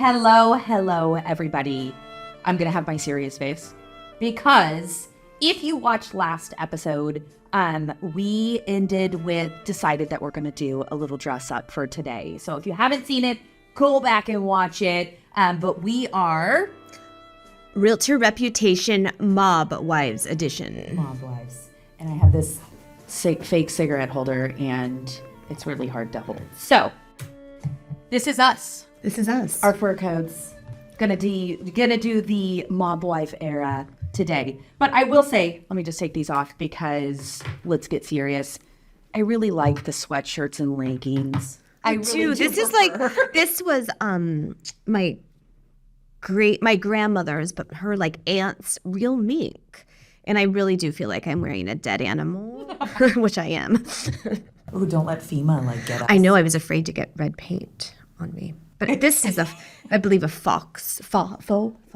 Hello, everybody. I'm going to have my serious face because if you watched last episode, we decided that we're going to do a little dress up for today. So if you haven't seen it, go back and watch it. But we are Realtor Reputation Mob Wives Edition. Mob Wives. And I have this fake cigarette holder and it's really hard to hold. So this is us. This is us. Our fur coats. Gonna do the mob wife era today. But I will say, let me just take these off because let's get serious. I really like the sweatshirts and leggings. I really do. This was my grandmother's, but her like aunt's real mink. And I really do feel like I'm wearing a dead animal, which I am. Oh, don't let FEMA get us. I know, I was afraid to get red paint on me. But this is I believe a fox. Faux?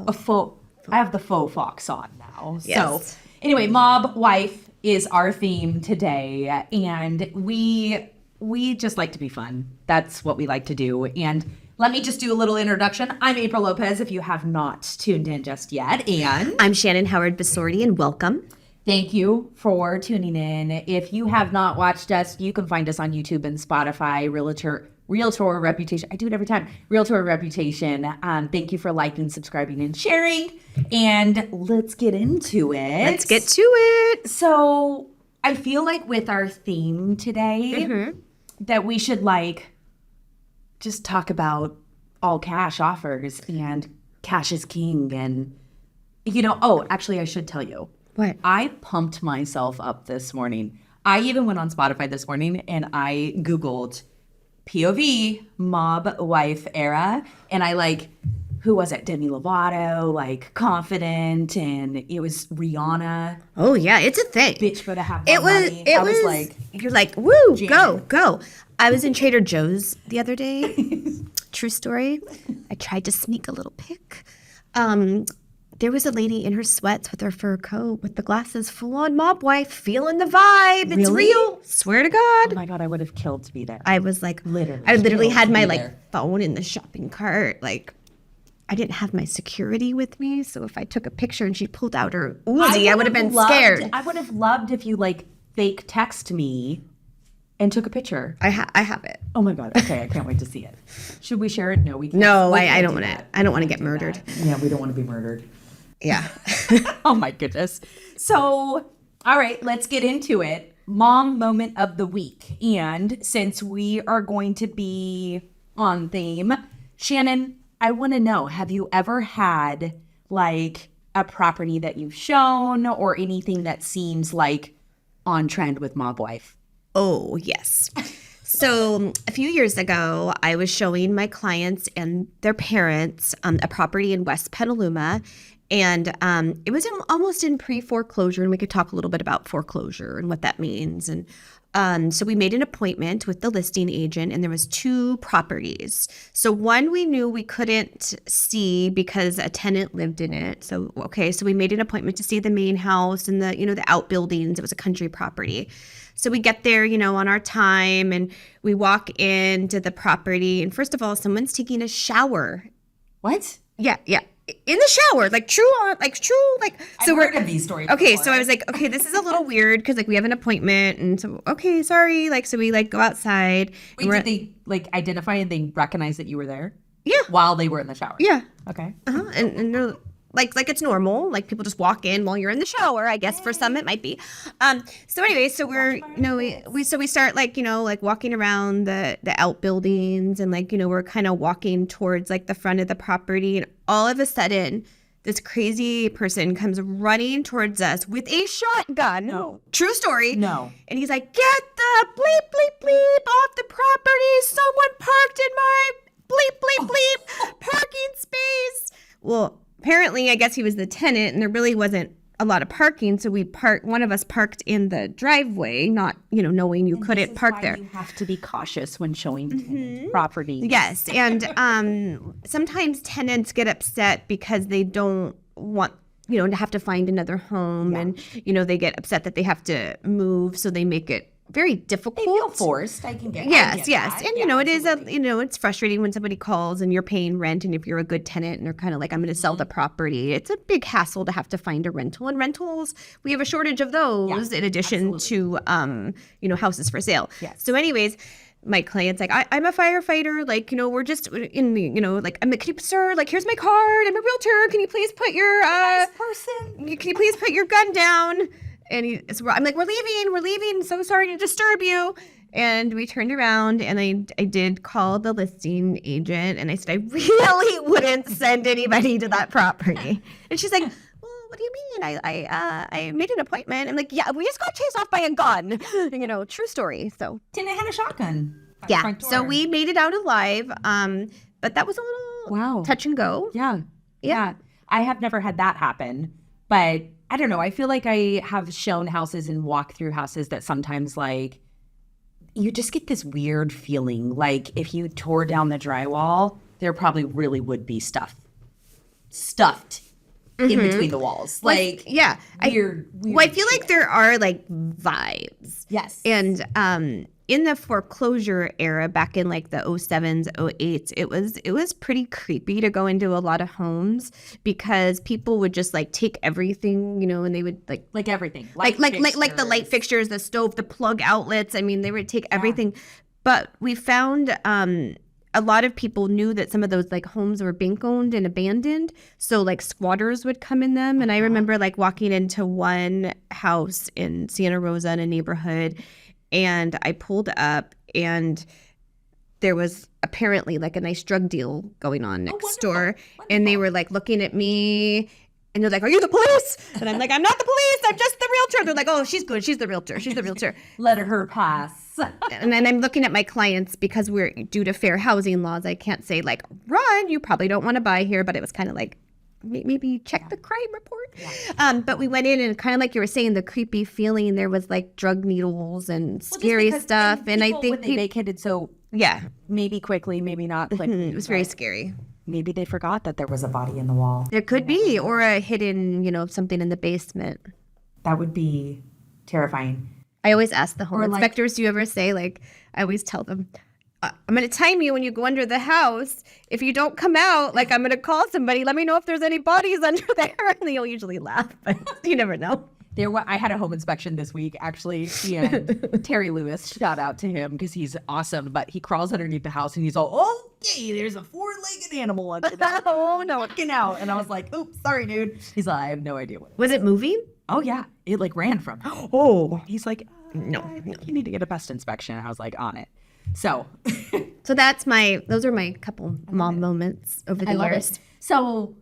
A faux. I have the faux fox on now. Yes. So anyway, mob wife is our theme today. And we just like to be fun. That's what we like to do. And let me just do a little introduction. I'm Apryl Lopez, if you have not tuned in just yet. And I'm Shannon Howard-Bisordi, and welcome. Thank you for tuning in. If you have not watched us, you can find us on YouTube and Spotify, Realtor Reputation. I do it every time. Realtor Reputation. Thank you for liking, subscribing, and sharing. And let's get into it. Let's get to it. So I feel like with our theme today, that we should just talk about all cash offers and cash is king. And, actually I should tell you. What? I pumped myself up this morning. I even went on Spotify this morning and I Googled POV mob wife era. And I who was it? Demi Lovato, confident. And it was Rihanna. Oh yeah, it's a thing. Bitch better have it was, money. It I was like, you're like, woo, jamming. go. I was in Trader Joe's the other day. True story. I tried to sneak a little pic. There was a lady in her sweats with her fur coat with the glasses, full on mob wife, feeling the vibe. It's Really? real. Swear to God. Oh my God, I would have killed to be there. I was like, Literally. I literally had my there. phone in the shopping cart. I didn't have my security with me. So if I took a picture and she pulled out her Uzi, I would have been scared. I would have loved if you fake text me and took a picture. I have it. Oh my God. Okay, I can't wait to see it. Should we share it? No, we can't. No, We I can't don't do want to. that. I don't want to get murdered. Yeah, we don't want to be murdered. Yeah. Oh my goodness. So, all right, let's get into it. Mom moment of the week. And since we are going to be on theme, Shannon, I want to know, have you ever had a property that you've shown or anything that seems on trend with mob wife? Oh, yes. So a few years ago, I was showing my clients and their parents a property in West Petaluma. And it was almost in pre-foreclosure, and we could talk a little bit about foreclosure and what that means. And so we made an appointment with the listing agent, and there was 2 properties. So one we knew we couldn't see because a tenant lived in it. So we made an appointment to see the main house and the outbuildings. It was a country property. So we get there, on our time, and we walk into the property, and first of all, someone's taking a shower. What? Yeah. In the shower, So I've heard of these stories. Okay, before. so I was like, okay, this is a little weird because we have an appointment, and so okay, sorry, so we go outside. Wait, did they identify and they recognize that you were there? Yeah. While they were in the shower? Yeah. Okay. And they're like it's normal, people just walk in while you're in the shower. I guess for some it might be. So anyway, so we're we start walking around the outbuildings, and we're kind of walking towards the front of the property, and all of a sudden this crazy person comes running towards us with a shotgun. No. True story. No. And he's like, get the bleep, bleep, bleep off the property. Someone parked in my bleep, bleep, bleep parking space. Well, apparently, I guess he was the tenant, and there really wasn't a lot of parking. So one of us parked in the driveway, not, knowing you couldn't park there. You have to be cautious when showing tenant property. Yes. And sometimes tenants get upset because they don't want, to have to find another home. Yeah. And, they get upset that they have to move. So they make it very difficult. They feel forced. I get Yes. that. And, Yeah, it is absolutely. it's frustrating when somebody calls and you're paying rent, and if you're a good tenant and they're kind of like, I'm going to sell the property, it's a big hassle to have to find a rental. And rentals, we have a shortage of those in addition to, houses for sale. Yes. So anyways, my client's like, I'm a firefighter. Like, we're just in the, sir, like, here's my card. I'm a realtor. Can you please put your, Person. can you please put your gun down? And I'm like, we're leaving. So sorry to disturb you. And we turned around, and I did call the listing agent, and I said, I really wouldn't send anybody to that property. And she's like, well, what do you mean? I made an appointment. I'm like, yeah, we just got chased off by a gun. True story. So And it had a shotgun. At the yeah, front door. so we made it out alive. But that was a little touch and go. Yeah. I have never had that happen, but I don't know. I feel like I have shown houses and walked through houses that sometimes, like, you just get this weird feeling. Like, if you tore down the drywall, there probably really would be stuffed in between the walls. Like, yeah. Weird Well, I feel shit. like there are like vibes. Yes. And in the foreclosure era, back in like the 07s, 08s, it was pretty creepy to go into a lot of homes because people would just like take everything, and they would like everything. like the light fixtures, the stove, the plug outlets. I mean, they would take everything. But we found a lot of people knew that some of those like homes were bank owned and abandoned. So like squatters would come in them. And I remember like walking into one house in Santa Rosa in a neighborhood, and I pulled up, and there was apparently like a nice drug deal going on next door. And they were like looking at me, and they're like, are you the police? And I'm like, I'm not the police. I'm just the realtor. They're like, oh, she's good. She's the realtor. She's the realtor. Let her pass. And then I'm looking at my clients because we're due to fair housing laws. I can't say like, run, you probably don't want to buy here. But it was kind of like, maybe check the crime report. Yeah. But we went in, and kind of like you were saying, the creepy feeling, there was like drug needles and scary stuff. And I think when they vacated, so maybe quickly, maybe not quickly. It was very scary. Maybe they forgot that there was Was a body in the wall. There could be, or a hidden, something in the basement. That would be terrifying. I always ask the home Or, like- inspectors, do you ever say, like, I always tell them, I'm going to time you when you go under the house. If you don't come out, like, I'm going to call somebody. Let me know if there's any bodies under there. And they'll usually laugh, but you never know. I had a home inspection this week, actually, and Terry Lewis, shout out to him because he's awesome, but he crawls underneath the house and he's all, okay, there's a 4-legged animal under there. Oh, no, looking out. And I was like, oops, sorry, dude. He's like, I have no idea what. Was it moving? Oh, yeah. It like ran from him. Oh. He's like, No. I think you need to get a pest inspection. I was like, on it. So So those are my couple mom moments over the years. So,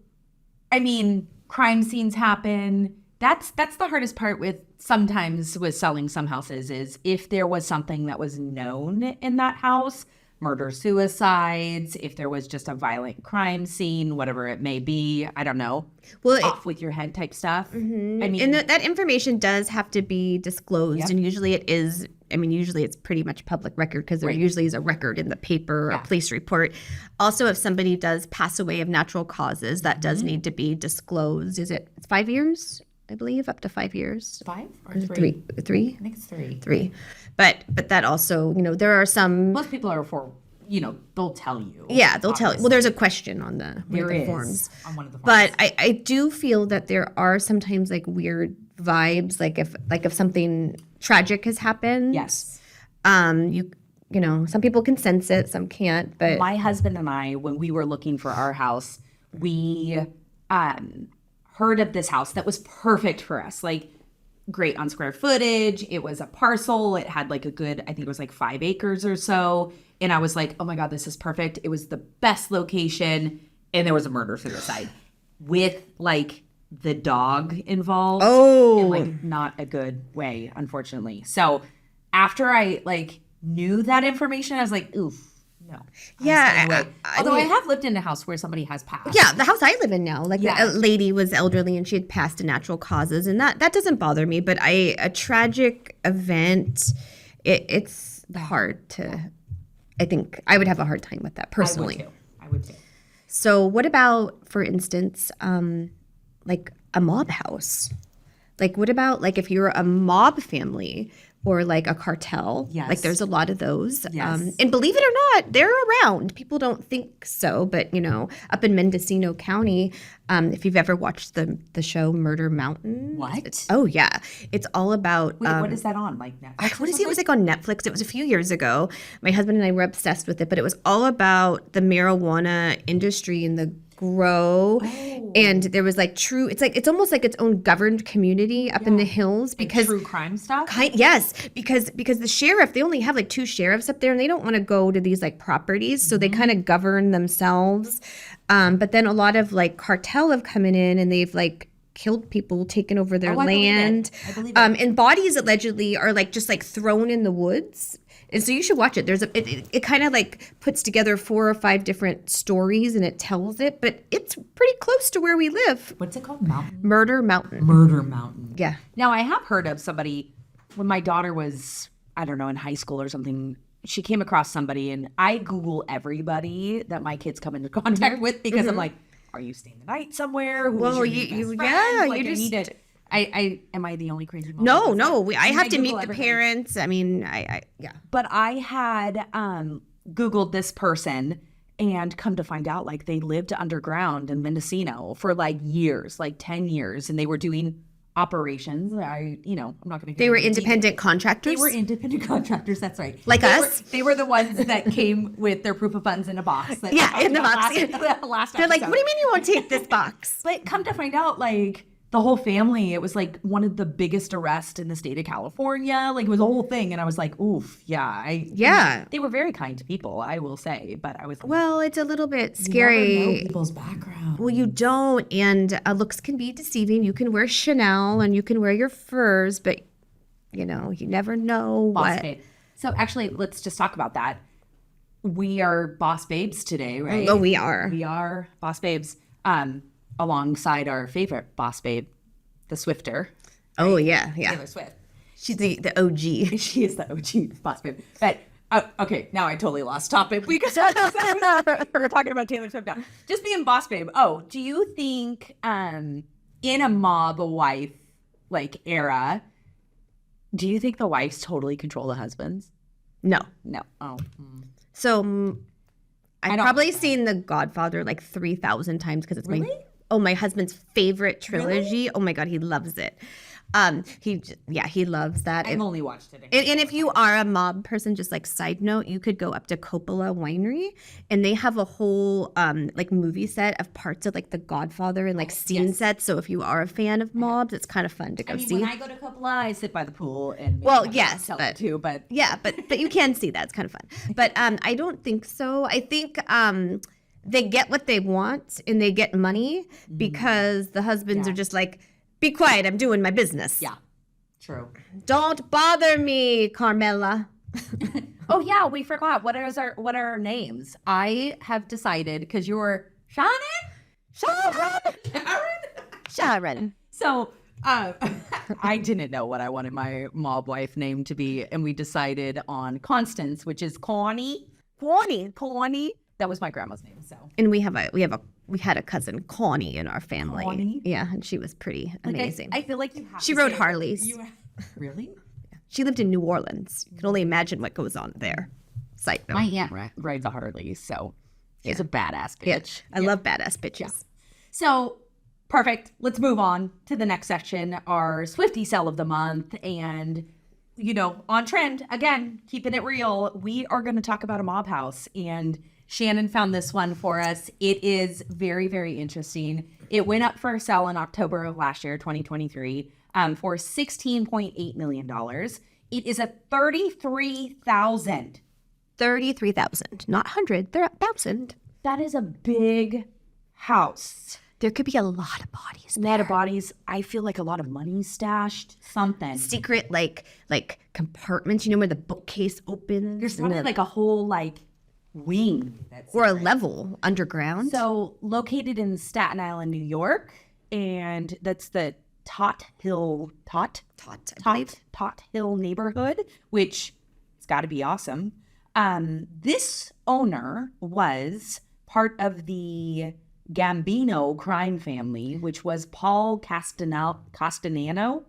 I mean, crime scenes happen. That's the hardest part with selling some houses is if there was something that was known in that house, murder, suicides, if there was just a violent crime scene, whatever it may be, I don't know. Well, off with your head type stuff. I mean, and that information does have to be disclosed, Yep. and usually it is. I mean, usually it's pretty much public record because there usually is a record in the paper or a police report. Also, if somebody does pass away of natural causes, that does need to be disclosed. It's 5 years? I believe up to 5 years. 5 or 3? Three. I think it's 3. 3. But that also, there are some. Most people are they'll tell you. Yeah, they'll tell you. Well, there's a question on the forms. On one of the forms. But I do feel that there are sometimes like weird vibes, like if something tragic has happened. Yes. Some people can sense it, some can't. But My husband and I, when we were looking for our house, we heard of this house that was perfect for us. Like, great on square footage. It was a parcel. It had like a good, I think it was like 5 acres or so. And I was like, oh my God, this is perfect. It was the best location. And there was a murder suicide with like the dog involved. Oh. In like not a good way, unfortunately. So after I like knew that information, I was like, oof. No. Yeah, Although I have lived in a house where somebody has passed. yeah, the house I live in now, like a lady was elderly and she had passed to natural causes, and that doesn't bother me. But a tragic event, it's hard to. I think I would have a hard time with that personally. I would too. So what about, for instance, like a mob house? Like, what about like if you're a mob family or like a cartel? Yes. Like, there's a lot of those. Yes. And believe it or not, they're around. People don't think so, but you know, up in Mendocino County, if you've ever watched the show Murder Mountain. What? Oh yeah, it's all about. Wait, what is that on? Like Netflix? I want to say it was like on Netflix. It was a few years ago. My husband and I were obsessed with it, but it was all about the marijuana industry and the grow. And there was like it's almost like its own governed community up in the hills because true crime stuff? yes, because the sheriff, they only have like 2 sheriffs up there and they don't want to go to these like properties, so they kind of govern themselves. But then a lot of like cartel have come in and they've like killed people, taken over their land. I believe it. And bodies allegedly are like just like thrown in the woods. And so you should watch it. It kind of like puts together 4 or 5 different stories and it tells it, but it's pretty close to where we live. What's it called? Mountain? Murder Mountain. Murder Mountain. Yeah. Now, I have heard of somebody, when my daughter was, I don't know, in high school or something, she came across somebody, and I Google everybody that my kids come into contact with because I'm like, are you staying the night somewhere? Who's your new best friend? Like, you just... I need to, am I the only crazy mom? No, I have to Google meet the everything. parents. I mean, yeah. But I had Googled this person and come to find out, like, they lived underground in Mendocino for like years, like 10 years, and they were doing operations. I'm not going to. They were independent contractors. They were independent contractors. That's right. Like us. They were the ones that came with their proof of funds in a box. That In the box. Last They're like, episode. what do you mean you won't take this box? But come to find out, like, the whole family, it was like one of the biggest arrests in the state of California. Like, it was a whole thing. And I was like, oof, yeah. They were very kind to people, I will say. But I was like, Well, it's a little bit you never scary. know people's background. Well, you don't. And looks can be deceiving. You can wear Chanel and you can wear your furs, but, you never know Boss what. babe. So actually, let's just talk about that. We are boss babes today, right? Oh, we are. We are boss babes. Alongside our favorite boss babe, the Swifter, Oh, yeah. Taylor Swift. She's the OG. She is the OG boss babe. But okay, now I totally lost topic. We're talking about Taylor Swift now. Just being boss babe. Oh, do you think in a mob wife like era, do you think the wives totally control the husbands? No. No. Oh. So I've don't- probably seen The Godfather like 3,000 times because it's my husband's favorite trilogy. Oh my God, he loves it. He loves that. I've only watched it. And if you are a mob person, just like side note, you could go up to Coppola Winery and they have a whole like movie set of parts of like The Godfather and like scene sets. So if you are a fan of mobs, it's kind of fun to go see. When I go to Coppola, I sit by the pool and yes, but too, but yeah, but you can see that. It's kind of fun. But I don't think so. I think they get what they want and they get money because the husbands are just like, be quiet, I'm doing my business. yeah, true. Don't bother me, Carmela. Oh yeah, we forgot. What are our names? I have decided because you're Sharon. So I didn't know what I wanted my mob wife name to be, and we decided on Constance, which is Connie. That was my grandma's name. So And we had a cousin, Connie, in our family. Connie? Yeah, and she was pretty amazing. I feel like you have. She to rode say- Harleys. Really? She lived in New Orleans. You can only imagine what goes on there. Side note. My aunt rides a Harley, so she's a badass bitch. I love badass bitches. So, perfect. Let's move on to the next section, our Swiftie sell of the month. And, on trend, again, keeping it real, we are going to talk about a mob house. And Shannon found this one for us. It is very, very interesting. It went up for sale in October of last year, 2023, for $16.8 million. It is a 33,000. 33,000, not 100. They're 1,000. That is a big house. There could be a lot of bodies. A lot of bodies. I feel like a lot of money stashed. Something. Secret like compartments, where the bookcase opens. There's probably like a whole wing. Or a level underground. So located in Staten Island, New York, and that's the Tot Hill neighborhood, which has got to be awesome. This owner was part of the Gambino crime family, which was Paul Castanello. Costanello,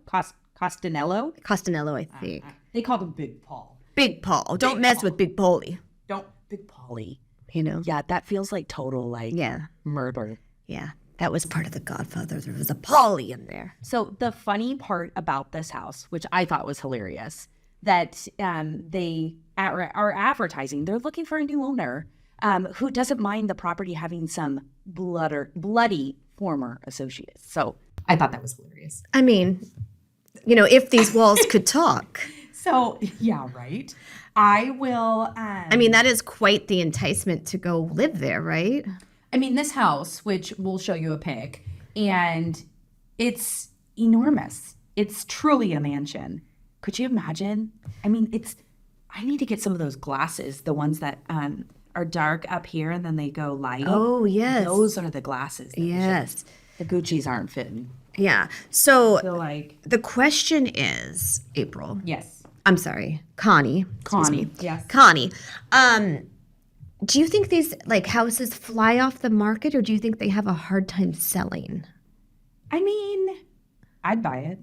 I think. They called him Big Paul. Big Paul. Don't mess with Big Paulie. Don't Big Paulie. You know? Yeah, that feels like total like murder. Yeah. That was part of The Godfather. There was a Paulie in there. So the funny part about this house, which I thought was hilarious, that they are advertising. They're looking for a new owner who doesn't mind the property having some bloody former associates. So I thought that was hilarious. I mean, you know, if these walls could talk. So, yeah, right. I will. I mean, that is quite the enticement to go live there, right? I mean, this house, which we'll show you a pic, and it's enormous. It's truly a mansion. Could you imagine? I mean, I need to get some of those glasses, the ones that are dark up here and then they go light. Oh, yes. Those are the glasses. Yes. The Gucci's aren't fitting. Yeah. So I feel like. the question is, April. Yes. I'm sorry, Connie. Excuse me. Yes. Connie. Do you think these like houses fly off the market, or do you think they have a hard time selling? I mean, I'd buy it.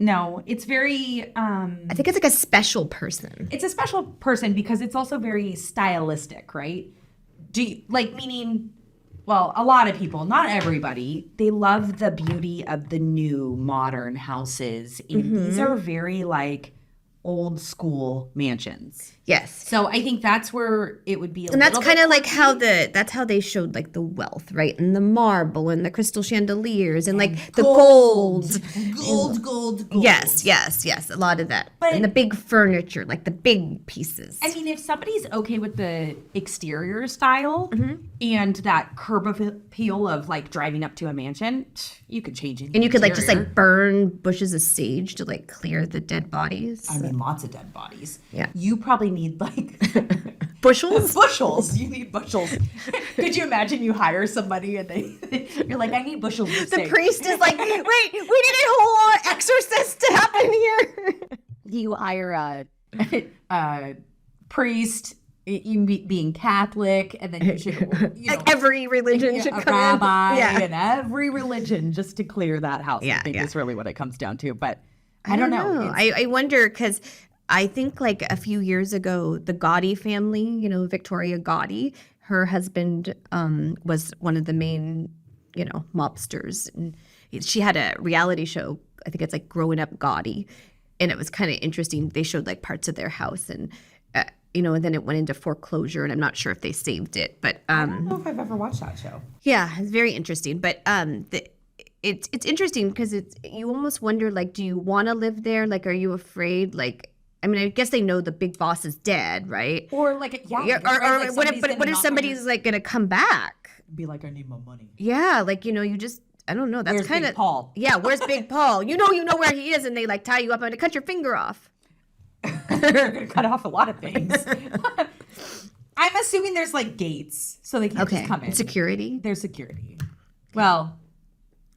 No, it's very. I think it's like a special person. It's a special person because it's also very stylistic, right? Meaning, well, a lot of people, not everybody, they love the beauty of the new modern houses. And these are very like old school mansions. Yes. So I think that's where it would be And that's kind of like that's how they showed like the wealth, right? And the marble and the crystal chandeliers and like the gold. Gold. Yes. A lot of that. And the big furniture, like the big pieces. I mean, if somebody's okay with the exterior style and that curb appeal of like driving up to a mansion, you could change it. And you could like just like burn bushes of sage to like clear the dead bodies. I mean, lots of dead bodies. Yeah. You probably need like bushels. Bushels. You need bushels. Could you imagine you hire somebody and you're like, I need bushels of The sage. priest is like, wait, we need a whole exorcist to happen here. You hire a priest, you being Catholic, and then you should, Like every religion should a come rabbi in. Yeah. and every religion just to clear that house. I think is really what it comes down to. But I don't know. I wonder because I think like a few years ago, the Gotti family, you know, Victoria Gotti, her husband was one of the main, you know, mobsters. And she had a reality show. I think it's like Growing Up Gotti. And it was kind of interesting. They showed like parts of their house and, you know, and then it went into foreclosure. And I'm not sure if they saved it. But I don't know if I've ever watched that show. yeah, it's very interesting. But it's interesting because you almost wonder, like, do you want to live there? Like, are you afraid? Like, I mean, I guess they know the big boss is dead, right? Or like, Or what if somebody's like going to come back? Be like, I need my money. Yeah, like, you know, you just, I don't know. That's Where's kind of Big Paul? Yeah, where's Big Paul? You know where he is, and they like tie you up and cut your finger off. They're going to cut off a lot of things. I'm assuming there's like gates, so they can't just come in. Security. There's security. Well,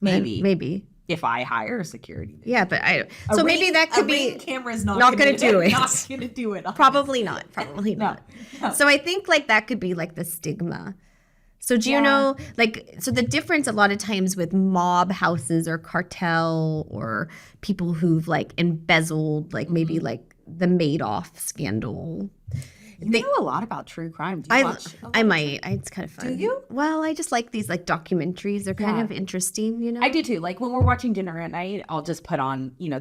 maybe. Maybe. If I hire security. Yeah, but maybe that could be. Ring camera's not going to do it. Not going to do it. Probably not. Probably not. No. So I think like that could be like the stigma. So do you know, like, so the difference a lot of times with mob houses or cartel or people who've like embezzled, like maybe like the Madoff scandal. You know a lot about true crime. Do you watch? I might. It's kind of fun. Do you? Well, I just like these like documentaries. They're kind of interesting, you know? I do too. Like when we're watching dinner at night, I'll just put on, you know,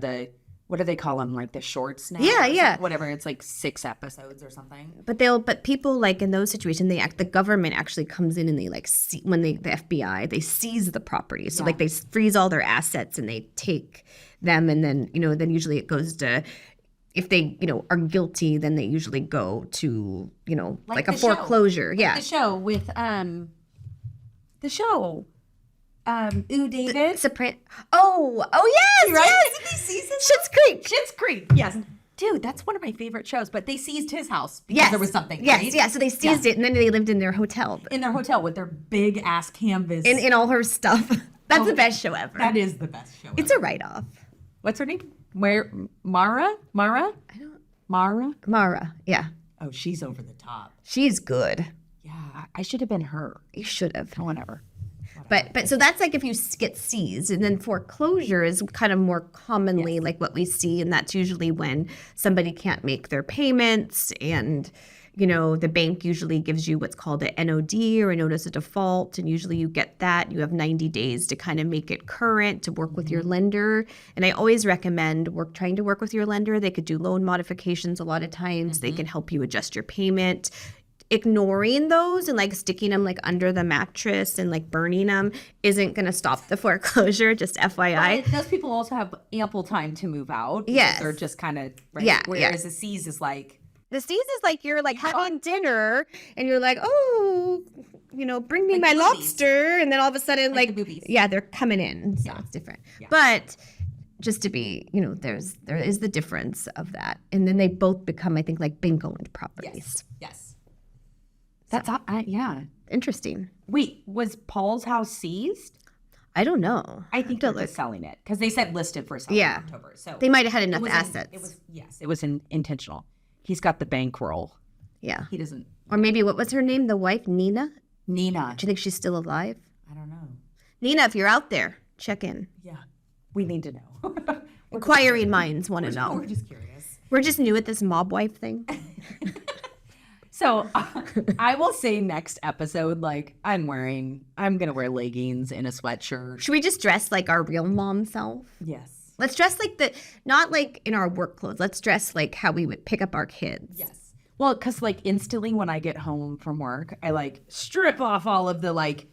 what do they call them? Like the shorts now? Yeah. Whatever. It's like 6 episodes or something. But people like in those situations, the government actually comes in and they like when the FBI, they seize the property. So like they freeze all their assets and they take them. And then, you know, then usually it goes to, if they, you know, are guilty, then they usually go to, you know, like a foreclosure. Yeah. The show with, Ooh, David. Oh, yes, Right? yes. Isn't he season? Schitt's Creek. Yes. Dude, that's one of my favorite shows. But they seized his house because there was something. Yes, right? yeah. So they seized it and then they lived in their hotel. In their hotel with their big ass canvas. In all her stuff. That's the best show ever. That is the best show ever. It's a write-off. What's her name? Mara? Mara, yeah. Oh, she's over the top. She's good. Yeah, I should have been her. You should have. Whatever. But so that's like if you get seized, and then foreclosure is kind of more commonly like what we see, and that's usually when somebody can't make their payments, and the bank usually gives you what's called an NOD or a notice of default, and usually you get that. You have 90 days to kind of make it current, to work with your lender. And I always recommend trying to work with your lender. They could do loan modifications a lot of times. They can help you adjust your payment. Ignoring those and like sticking them like under the mattress and like burning them isn't going to stop the foreclosure, just FYI. But those people also have ample time to move out. Yes. They're just kind of, right? Yeah, Whereas the seize is like, The seize is like you're like having dinner and you're like, oh, bring me my boobies. lobster. And then all of a sudden, Like the boobies. yeah, they're coming in. So it's different. Yeah. But just to be, there is the difference of that. And then they both become, I think, like bank owned properties. yes. That's, yeah. Interesting. Wait, was Paul's house seized? I don't know. I think they're just selling it because they said listed for sale in October. So They might have had enough it was assets. it was intentional. He's got the bankroll. Yeah. He doesn't. Or maybe, what was her name? The wife, Nina? Nina. Do you think she's still alive? I don't know. Nina, if you're out there, check in. Yeah. We need to know. Inquiring minds want to know. We're just curious. We're just new at this mob wife thing. So I will say next episode, like I'm going to wear leggings and a sweatshirt. Should we just dress like our real mom self? Yes. Let's dress like not like in our work clothes. Let's dress like how we would pick up our kids. Yes. Well, because like instantly when I get home from work, I like strip off all of the like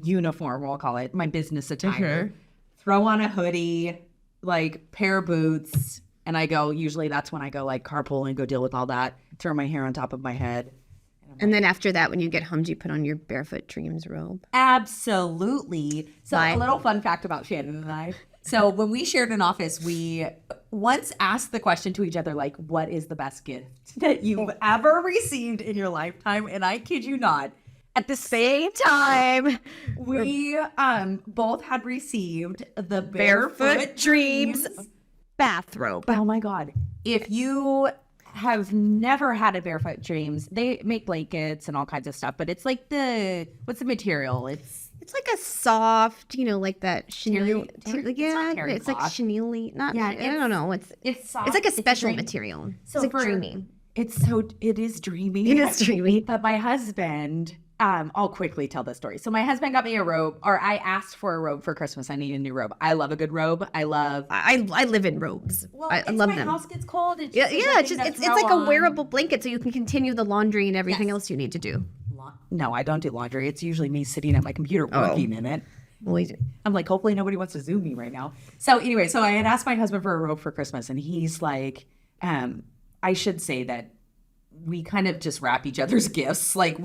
uniform, we'll call it, my business attire, throw on a hoodie, like pair of boots, and usually that's when I go like carpool and go deal with all that, throw my hair on top of my head. And then after that, when you get home, do you put on your barefoot dreams robe? Absolutely. So a little fun fact about Shannon and I. So when we shared an office, we once asked the question to each other, like, what is the best gift that you've ever received in your lifetime? And I kid you not, at the same time, we both had received the Barefoot Dreams bathrobe. Oh my God. If you have never had a Barefoot Dreams, they make blankets and all kinds of stuff, but it's like what's the material? It's like a soft, like that chenille. It's like chenille. I don't know. It's soft. It's like a special dreamy material. So it's like dreamy. It is dreamy. It is dreamy. But my husband, I'll quickly tell the story. So my husband got me a robe, or I asked for a robe for Christmas. I need a new robe. I love a good robe. I live in robes. Well, I love them. My house gets cold. It's it's like a wearable blanket, so you can continue the laundry and everything else you need to do. No, I don't do laundry. It's usually me sitting at my computer working in it. Well, I'm like, hopefully nobody wants to Zoom me right now. So anyway, I had asked my husband for a robe for Christmas, and he's like, I should say that we kind of just wrap each other's gifts. Like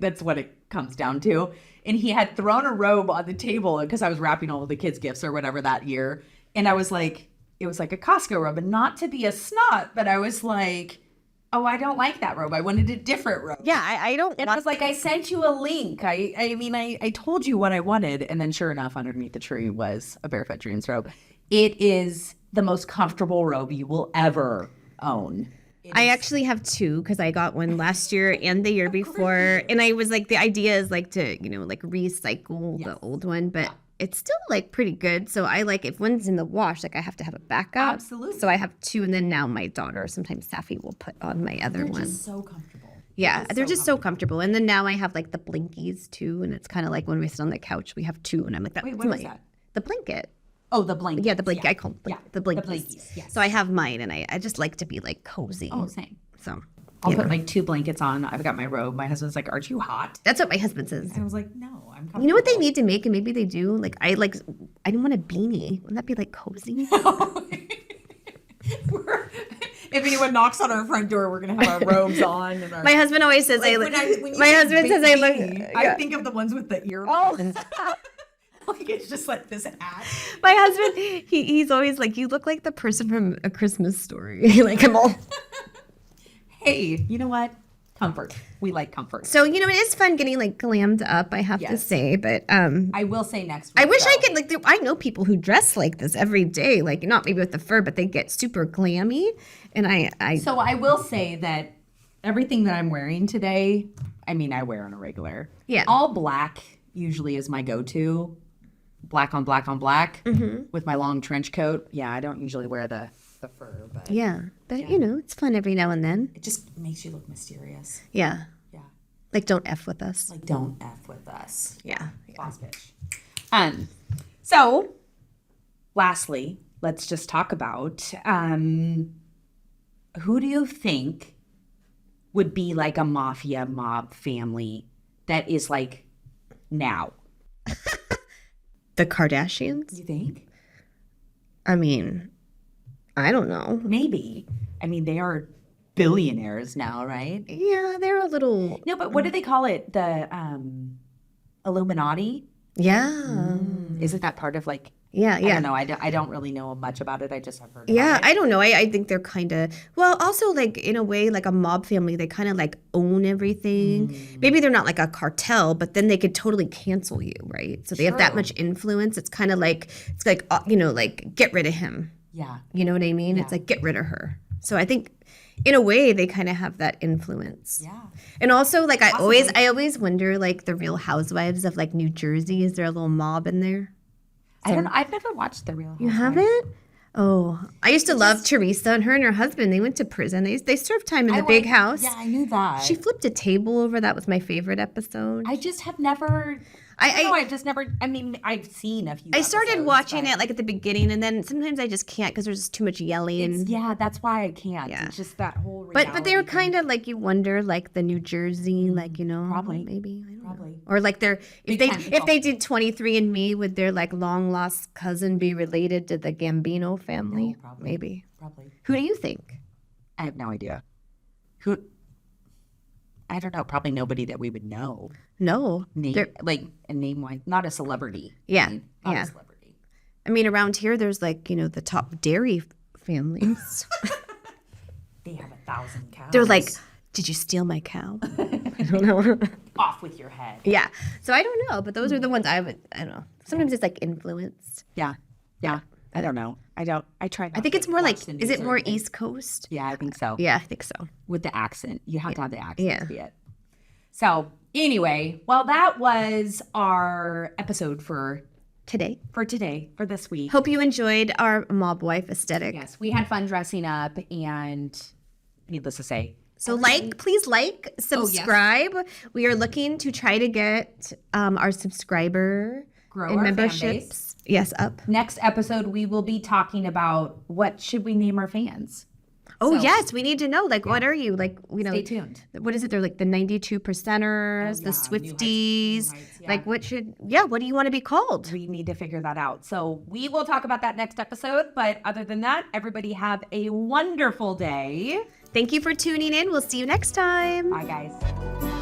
that's what it comes down to. And he had thrown a robe on the table because I was wrapping all of the kids' gifts or whatever that year. And I was like, it was like a Costco robe, and not to be a snot, but I was like, oh, I don't like that robe. I wanted a different robe. yeah, I don't. And I was like, I sent you a link. I told you what I wanted. And then sure enough, underneath the tree was a Barefoot Dreams robe. It is the most comfortable robe you will ever own. I actually have two because I got one last year and the year before. And I was like, the idea is like to, like recycle the old one, but it's still like pretty good. So I like, if one's in the wash, like I have to have a backup. Absolutely. So I have two. And then now my daughter, sometimes Safi will put on my other one. They're just so comfortable. Yeah, they're just so comfortable. And then now I have like the blinkies too. And it's kind of like when we sit on the couch, we have two. And I'm like, Wait, what is that? The blanket. Oh, the blanket. Yeah, the blanket. I call them the blankies. The blankies, yes. So I have mine, and I just like to be like cozy. Oh, same. So I'll put like two blankets on. I've got my robe. My husband's like, aren't you hot? That's what my husband says. I was like, no, I'm comfortable. You know what they need to make, and maybe they do? Like, I didn't want a beanie. Wouldn't that be like cozy? If anyone knocks on our front door, we're gonna have our robes on. And our... My husband always says I look. My husband says I look. I think of the ones with the ear. Oh. Like it's just like this hat. My husband, he's always like, you look like the person from A Christmas Story. Like I'm all. Hey, you know what? Comfort. We like comfort. So it is fun getting like glammed up. I have to say, but I will say next week. I wish I could like. I know people who dress like this every day. Like not maybe with the fur, but they get super glammy. And I. So I will say that everything that I'm wearing today, I mean, I wear on a regular. Yeah. All black usually is my go-to. Black on black on black with my long trench coat. Yeah, I don't usually wear the fur, but Yeah. But, you know, it's fun every now and then. it just makes you look mysterious. Yeah. Yeah. Like, don't F with us. Like, don't F with us. Yeah. Boss bitch. So, lastly, let's just talk about who do you think would be like a mafia mob family that is like now? The Kardashians? You think? I mean, I don't know. Maybe. I mean, they are billionaires now, right? Yeah, they're a little. No, but what do they call it? The Illuminati? Yeah. Isn't that part of like? Yeah. I don't know. I don't really know much about it. I just have heard. Yeah, about it. I don't know. I think they're kind of, well, also like in a way, like a mob family, they kind of like own everything. Maybe they're not like a cartel, but then they could totally cancel you, right? So they have that True. much influence. It's kind of like, you know, like get rid of him. Yeah. You know what I mean? It's like get rid of her. So I think in a way they kind of have that influence. Yeah. And also like I always wonder like the Real Housewives of like New Jersey, is there a little mob in there? I don't know. I've never watched The Real. You haven't? Oh, I used to love Teresa and her husband. They went to prison. They served time in the big house. Yeah, I knew that. She flipped a table over. That was my favorite episode. I just have never. I've just never. I mean, I've seen a few. I started episodes, watching but it like at the beginning, and then sometimes I just can't because there's just too much yelling. Yeah, that's why I can't. Yeah. It's just that whole. But they were reality kind of like you wonder like the New Jersey, like you know, Probably. maybe I don't Probably. know. Or like if tentacle. they did 23andMe, would their like long lost cousin be related to the Gambino family? No, probably. Maybe. Probably. Who do you think? I have no idea. Who? I don't know. Probably nobody that we would know. No. Name, like a name wise, not a celebrity. Yeah, I mean, not yeah. a celebrity. I mean, around here, there's like, you know, the top dairy families. They have 1,000 cows. They're like, did you steal my cow? I don't know. off with your head. Yeah. So I don't know, but those are the ones I don't know. Sometimes it's like influence. Yeah. I don't know. I try. Not I think to it's more like, watch the is news it or more anything. East Coast? Yeah, I think so. Yeah, I think so. With the accent, you have to have the accent Yeah. to be it. So anyway, well, that was our episode for Today. for this week. Hope you enjoyed our mob wife aesthetic. Yes, we had fun dressing up, and needless to say, So please subscribe. We are looking to try to get our subscriber Grow and our fan memberships. Yes, up. next episode we will be talking about what should we name our fans. Oh, So- yes. We need to know, like, what are you? Like, you know, Stay tuned. what is it? They're like the 92 percenters, the New Heights, Swifties. New Heights, yeah. Like, what do you want to be called? We need to figure that out. So we will talk about that next episode. But other than that, everybody have a wonderful day. Thank you for tuning in. We'll see you next time. Bye, guys.